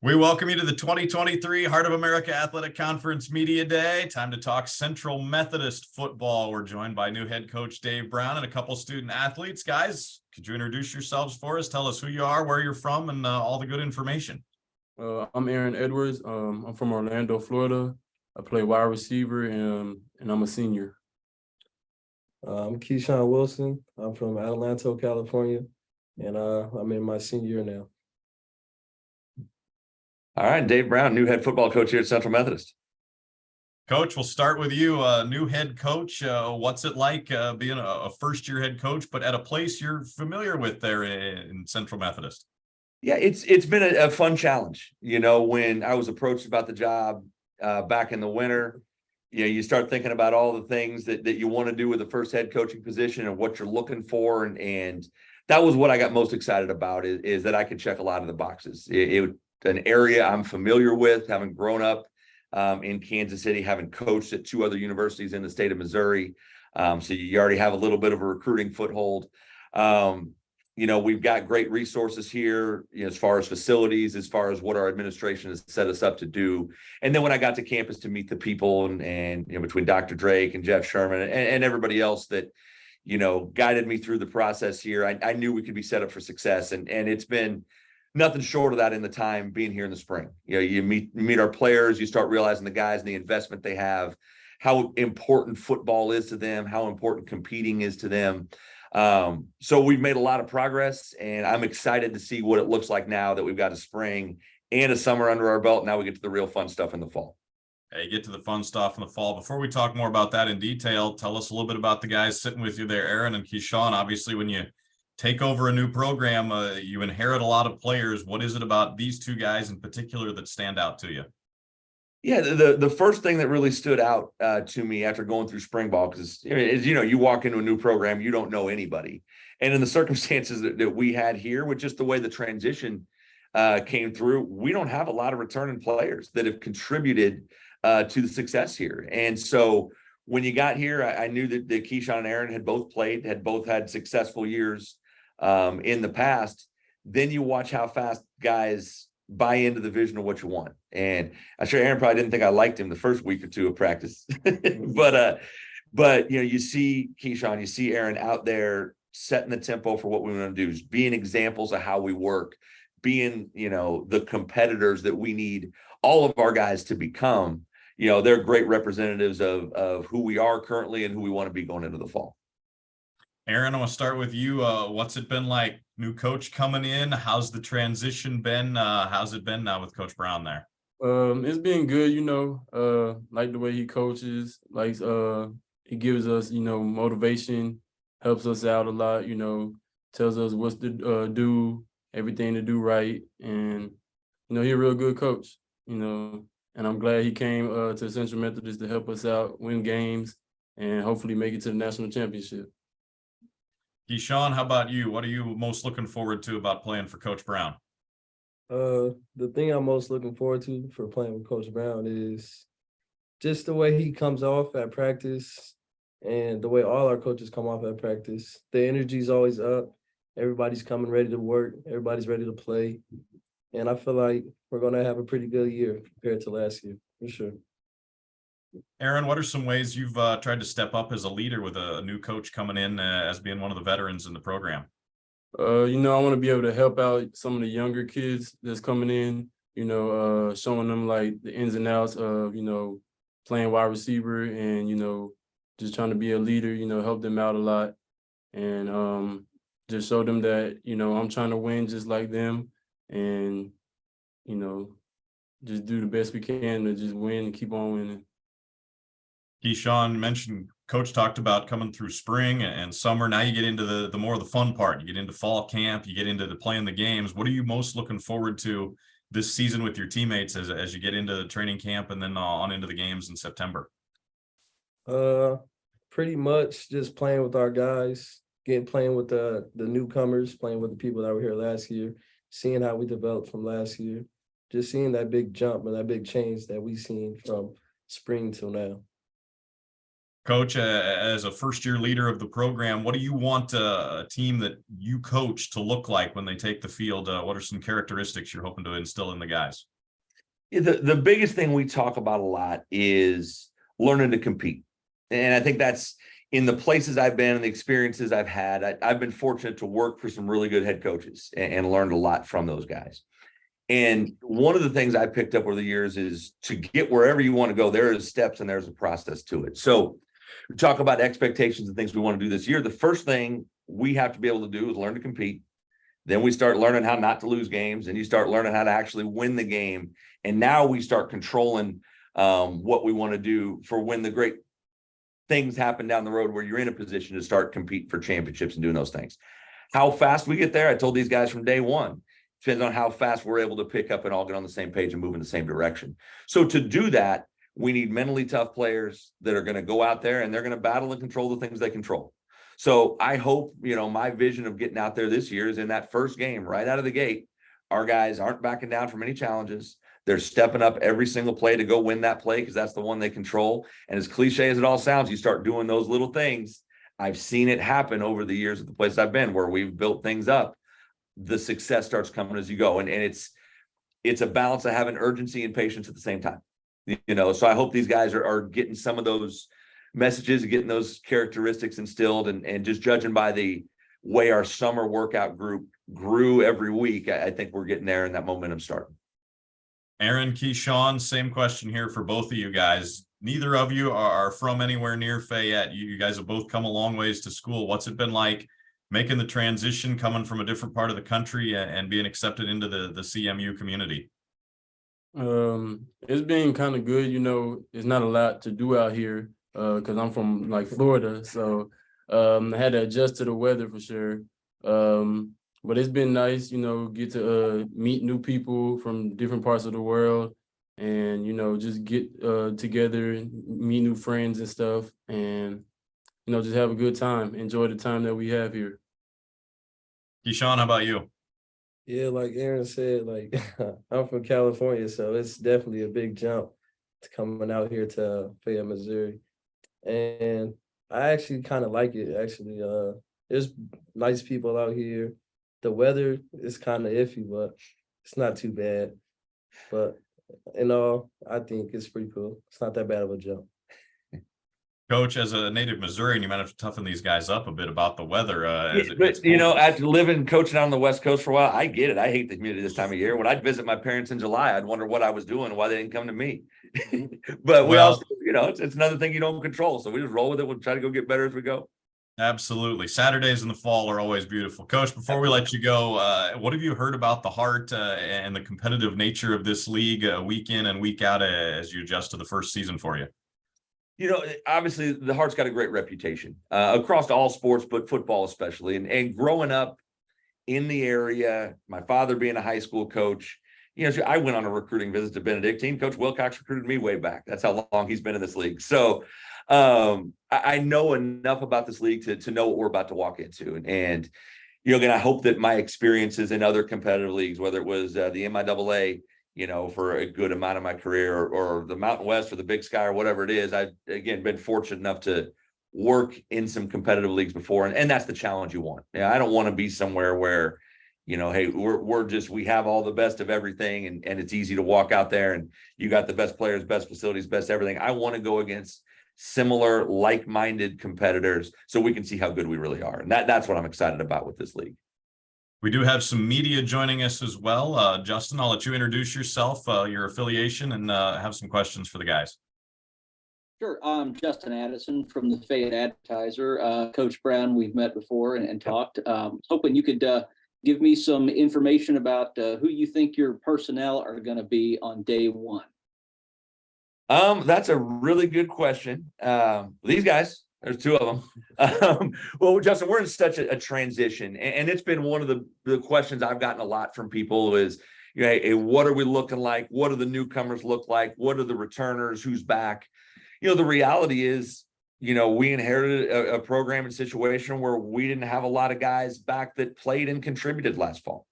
We welcome you to the 2023 Heart of America Athletic Conference Media Day. Time to talk Central Methodist football. We're joined by new head coach Dave Brown and a couple student athletes. Guys, could you introduce yourselves for us? Tell us who you are, where you're from, and all the good information. I'm Aaron Edwards. I'm from Orlando, Florida. I play wide receiver and I'm a senior. I'm Keyshawn Wilson. I'm from Atlanta, California, and I'm in my senior year now. All right, Dave Brown, new head football coach here at Central Methodist. Coach, we'll start with you, new head coach. What's it like being a first-year head coach, but at a place you're familiar with there in Central Methodist? Yeah, it's been a fun challenge. You know, when I was approached about the job back in the winter, you start thinking about all the things that you want to do with the first head coaching position and what you're looking for. And that was what I got most excited about is that I could check a lot of the boxes. It an area I'm familiar with, having grown up in Kansas City, having coached at two other universities in the state of Missouri. So you already have a little bit of a recruiting foothold. We've got great resources here, as far as facilities, as far as what our administration has set us up to do. And then when I got to campus to meet the people and between Dr. Drake and Jeff Sherman and everybody else that, guided me through the process here, I knew we could be set up for success. And it's been nothing short of that in the time being here in the spring. You meet our players, you start realizing the guys and the investment they have, how important football is to them, how important competing is to them. So we've made a lot of progress, and I'm excited to see what it looks like now that we've got a spring and a summer under our belt. Now we get to the real fun stuff in the fall. Hey, get to the fun stuff in the fall. Before we talk more about that in detail, tell us a little bit about the guys sitting with you there, Aaron and Keyshawn. Obviously, when you take over a new program, you inherit a lot of players. What is it about these two guys in particular that stand out to you? Yeah, the first thing that really stood out to me after going through spring ball, because you walk into a new program, you don't know anybody. And in the circumstances that we had here, with just the way the transition came through, we don't have a lot of returning players that have contributed to the success here. And so when you got here, I knew that Keyshawn and Aaron had both played, had both had successful years in the past. Then you watch how fast guys buy into the vision of what you want. And I'm sure Aaron probably didn't think I liked him the first week or two of practice, but you see Keyshawn, you see Aaron out there setting the tempo for what we want to do, being examples of how we work, being, the competitors that we need all of our guys to become. They're great representatives of who we are currently and who we want to be going into the fall. Aaron, I want to start with you. What's it been like? New coach coming in. How's the transition been? How's it been now with Coach Brown there? It's been good, like the way he coaches, he gives us, motivation, helps us out a lot, tells us what to do, everything to do right. And, he's a real good coach, and I'm glad he came to Central Methodist to help us out, win games, and hopefully make it to the national championship. Keyshawn, how about you? What are you most looking forward to about playing for Coach Brown? The thing I'm most looking forward to for playing with Coach Brown is just the way he comes off at practice and the way all our coaches come off at practice. The energy's always up. Everybody's coming ready to work. Everybody's ready to play. And I feel like we're going to have a pretty good year compared to last year, for sure. Aaron, what are some ways you've tried to step up as a leader with a new coach coming in as being one of the veterans in the program? I want to be able to help out some of the younger kids that's coming in, showing them like the ins and outs of, playing wide receiver and, just trying to be a leader, help them out a lot. And just show them that, I'm trying to win just like them and, just do the best we can to just win and keep on winning. Keyshawn mentioned Coach talked about coming through spring and summer. Now you get into the more of the fun part. You get into fall camp. You get into the playing the games. What are you most looking forward to this season with your teammates as you get into the training camp and then on into the games in September? Pretty much just playing with our guys, playing with the newcomers, playing with the people that were here last year, seeing how we developed from last year, just seeing that big jump and that big change that we've seen from spring till now. Coach, as a first-year leader of the program, what do you want a team that you coach to look like when they take the field? What are some characteristics you're hoping to instill in the guys? Yeah, the biggest thing we talk about a lot is learning to compete. And I think that's in the places I've been and the experiences I've had. I've been fortunate to work for some really good head coaches and learned a lot from those guys. And one of the things I picked up over the years is to get wherever you want to go, there is steps and there's a process to it. So we talk about expectations and things we want to do this year. The first thing we have to be able to do is learn to compete. Then we start learning how not to lose games, and you start learning how to actually win the game. And now we start controlling what we want to do for when the great things happen down the road where you're in a position to start compete for championships and doing those things. How fast we get there, I told these guys from day one, depends on how fast we're able to pick up and all get on the same page and move in the same direction. So to do that, we need mentally tough players that are going to go out there and they're going to battle and control the things they control. So I hope, my vision of getting out there this year is in that first game, right out of the gate, our guys aren't backing down from any challenges. They're stepping up every single play to go win that play because that's the one they control. And as cliche as it all sounds, you start doing those little things. I've seen it happen over the years at the place I've been where we've built things up. The success starts coming as you go. And it's a balance of having urgency and patience at the same time. So I hope these guys are getting some of those messages, getting those characteristics instilled, and just judging by the way our summer workout group grew every week, I think we're getting there and that momentum starting. Aaron, Keyshawn, same question here for both of you guys. Neither of you are from anywhere near Fayette. You guys have both come a long ways to school. What's it been like making the transition, coming from a different part of the country and being accepted into the CMU community? It's been kind of good. There's not a lot to do out here because I'm from Florida, so I had to adjust to the weather for sure. But it's been nice, get to meet new people from different parts of the world, and just get together and meet new friends and stuff, and just have a good time, enjoy the time that we have here. Keyshawn, how about you? Yeah, like Aaron said, I'm from California, so it's definitely a big jump to coming out here to Fayette, Missouri. And I actually kind of like it, actually. There's nice people out here. The weather is kind of iffy, but it's not too bad. But in all, I think it's pretty cool. It's not that bad of a jump. Coach, as a native Missourian, you might have to toughen these guys up a bit about the weather. But after living, coaching on the West Coast for a while, I get it. I hate the humidity this time of year. When I'd visit my parents in July, I'd wonder what I was doing, why they didn't come to me. But we also, it's another thing you don't control. So we just roll with it. We'll try to go get better as we go. Absolutely. Saturdays in the fall are always beautiful. Coach, before we let you go, what have you heard about the heart and the competitive nature of this league week in and week out as you adjust to the first season for you? Obviously the Heart's got a great reputation across all sports, but football especially. And growing up in the area, my father being a high school coach, I went on a recruiting visit to Benedictine. Coach Wilcox recruited me way back. That's how long he's been in this league. So I know enough about this league to know what we're about to walk into. And again, I hope that my experiences in other competitive leagues, whether it was the MIAA, for a good amount of my career or the Mountain West or the Big Sky or whatever it is, I've, again, been fortunate enough to work in some competitive leagues before. And that's the challenge you want. I don't want to be somewhere where, hey, we have all the best of everything and it's easy to walk out there and you got the best players, best facilities, best everything. I want to go against similar like-minded competitors so we can see how good we really are. And that's what I'm excited about with this league. We do have some media joining us as well. Justin, I'll let you introduce yourself, your affiliation, and have some questions for the guys. Sure. I'm Justin Addison from the Fayette Advertiser. Coach Brown, we've met before and talked. Hoping you could give me some information about who you think your personnel are going to be on day one. That's a really good question. These guys, there's two of them. Well, Justin, we're in such a transition, and it's been one of the questions I've gotten a lot from people is, hey, what are we looking like? What do the newcomers look like? What are the returners? Who's back? The reality is, we inherited a program and situation where we didn't have a lot of guys back that played and contributed last fall.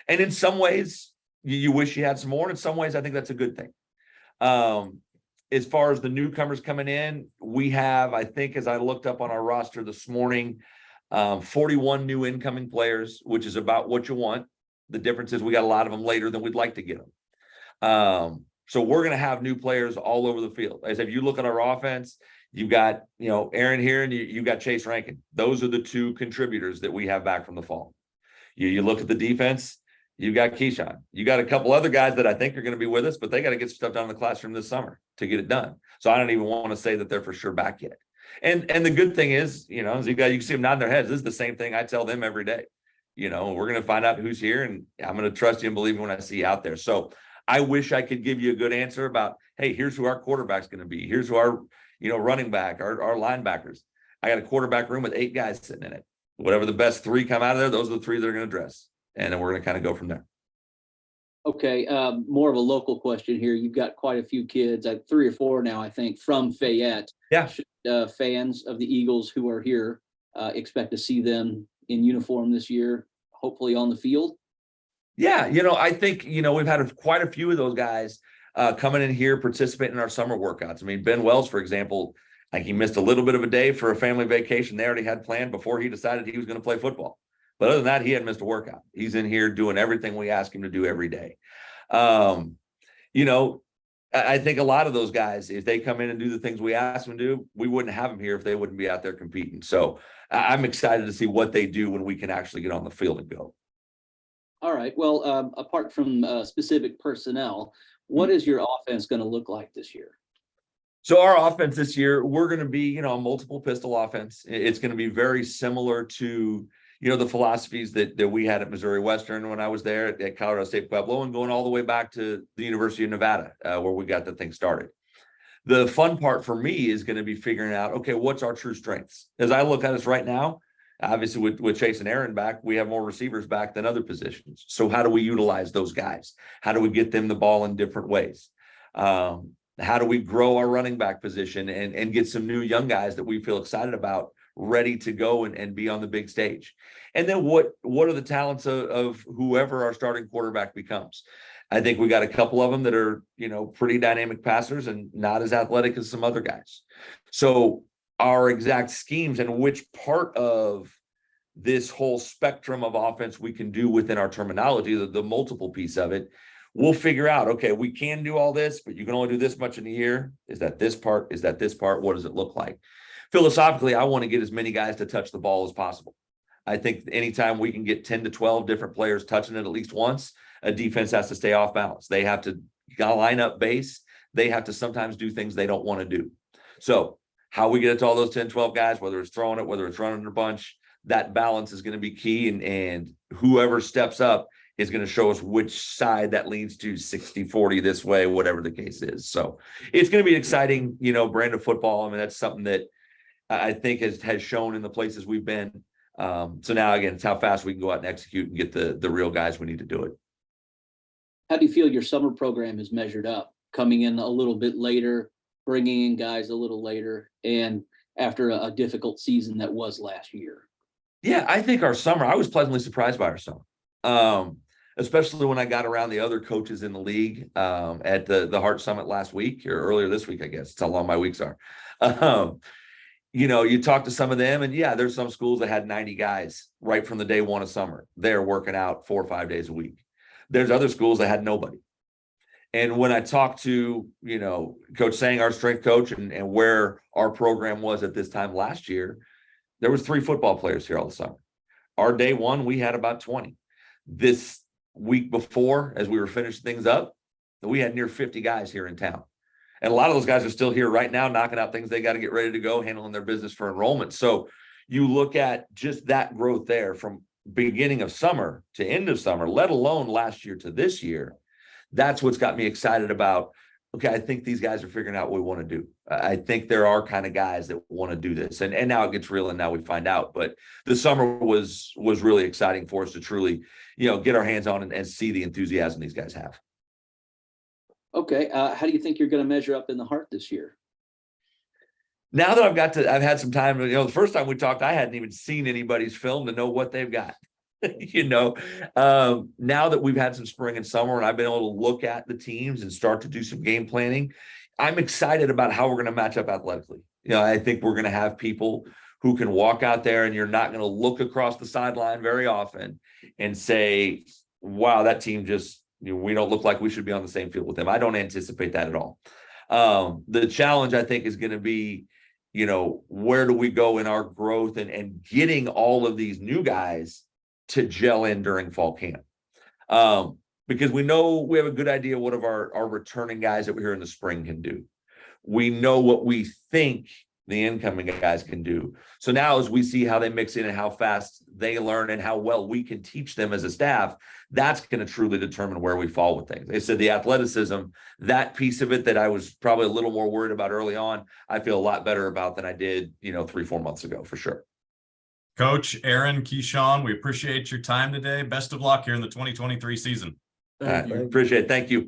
And in some ways, you wish you had some more. And in some ways, I think that's a good thing. as far as the newcomers coming in, we have, I think, as I looked up on our roster this morning, 41 new incoming players, which is about what you want. The difference is we got a lot of them later than we'd like to get them. So we're going to have new players all over the field. As if you look at our offense, you've got, Aaron here and you got Chase Rankin. Those are the two contributors that we have back from the fall. You look at the defense, you got Keyshawn. You got a couple other guys that I think are going to be with us, but they got to get stuff done in the classroom this summer to get it done. So I don't even want to say that they're for sure back yet. And the good thing is, as you can see them nodding their heads. This is the same thing I tell them every day. We're going to find out who's here, and I'm going to trust you and believe me when I see you out there. So I wish I could give you a good answer about, hey, here's who our quarterback's going to be. Here's who our, running back, our linebackers. I got a quarterback room with 8 guys sitting in it. Whatever the best 3 come out of there, those are the 3 that are going to dress. And then we're going to kind of go from there. Okay, more of a local question here. You've got quite a few kids, 3 or 4 now, I think, from Fayette. Yeah. Should fans of the Eagles who are here expect to see them in uniform this year, hopefully on the field? Yeah, I think, we've had quite a few of those guys coming in here, participating in our summer workouts. I mean, Ben Wells, for example, I think he missed a little bit of a day for a family vacation they already had planned before he decided he was going to play football. But other than that, he hadn't missed a workout. He's in here doing everything we ask him to do every day. I think a lot of those guys, if they come in and do the things we ask them to do, we wouldn't have them here if they wouldn't be out there competing. So I'm excited to see what they do when we can actually get on the field and go. All right. Well, apart from specific personnel, what is your offense going to look like this year? So our offense this year, we're going to be, a multiple pistol offense. It's going to be very similar to, the philosophies that we had at Missouri Western when I was there at Colorado State Pueblo, and going all the way back to the University of Nevada, where we got the thing started. The fun part for me is going to be figuring out, okay, what's our true strengths? As I look at us right now, obviously with Chase and Aaron back, we have more receivers back than other positions. So how do we utilize those guys? How do we get them the ball in different ways? How do we grow our running back position and get some new young guys that we feel excited about, ready to go and be on the big stage? And then what are the talents of whoever our starting quarterback becomes? I think we got a couple of them that are, pretty dynamic passers and not as athletic as some other guys. So our exact schemes and which part of this whole spectrum of offense we can do within our terminology, the multiple piece of it, we'll figure out, okay, we can do all this, but you can only do this much in a year. Is that this part? Is that this part? What does it look like? Philosophically, I want to get as many guys to touch the ball as possible. I think anytime we can get 10 to 12 different players touching it at least once, a defense has to stay off balance. They have to line up base. They have to sometimes do things they don't want to do. So how we get it to all those 10, 12 guys, whether it's throwing it, whether it's running a bunch, that balance is going to be key. And whoever steps up is going to show us which side that leans to, 60-40 this way, whatever the case is. So it's going to be an exciting, brand of football. I mean, that's something that I think has shown in the places we've been. So now, again, it's how fast we can go out and execute and get the real guys we need to do it. How do you feel your summer program is measured up, coming in a little bit later, bringing in guys a little later, and after a difficult season that was last year? Yeah, I think our summer, I was pleasantly surprised by our summer, especially when I got around the other coaches in the league at the Heart Summit last week, or earlier this week, I guess. It's how long my weeks are. You talk to some of them, and yeah, there's some schools that had 90 guys right from the day one of summer. They're working out 4 or 5 days a week. There's other schools that had nobody. And when I talked to, Coach Sang, our strength coach, and where our program was at this time last year, there was 3 football players here all the summer. Our day one, we had about 20. This week before, as we were finishing things up, we had near 50 guys here in town. And a lot of those guys are still here right now, knocking out things they got to get ready to go, handling their business for enrollment. So you look at just that growth there from beginning of summer to end of summer, let alone last year to this year. That's what's got me excited about, okay, I think these guys are figuring out what we want to do. I think there are kind of guys that want to do this. And now it gets real, and now we find out. But the summer was really exciting for us to truly, get our hands on and see the enthusiasm these guys have. Okay. How do you think you're going to measure up in the Heart this year? Now that I've had some time, the first time we talked, I hadn't even seen anybody's film to know what they've got. Now that we've had some spring and summer, and I've been able to look at the teams and start to do some game planning, I'm excited about how we're going to match up athletically. You know, I think we're going to have people who can walk out there and you're not going to look across the sideline very often and say, wow, that team just, you know, we don't look like we should be on the same field with them. I don't anticipate that at all. The challenge, I think, is going to be, you know, where do we go in our growth and getting all of these new guys to gel in during fall camp. Because we know we have a good idea what of our returning guys that we're here in the spring can do. We know what we think the incoming guys can do. So now as we see how they mix in and how fast they learn and how well we can teach them as a staff, that's going to truly determine where we fall with things. They said the athleticism, that piece of it that I was probably a little more worried about early on, I feel a lot better about than I did, you know, 3-4 months ago for sure. Coach Aaron, Keyshawn, we appreciate your time today. Best of luck here in the 2023 season. Thank you. Appreciate it. Thank you.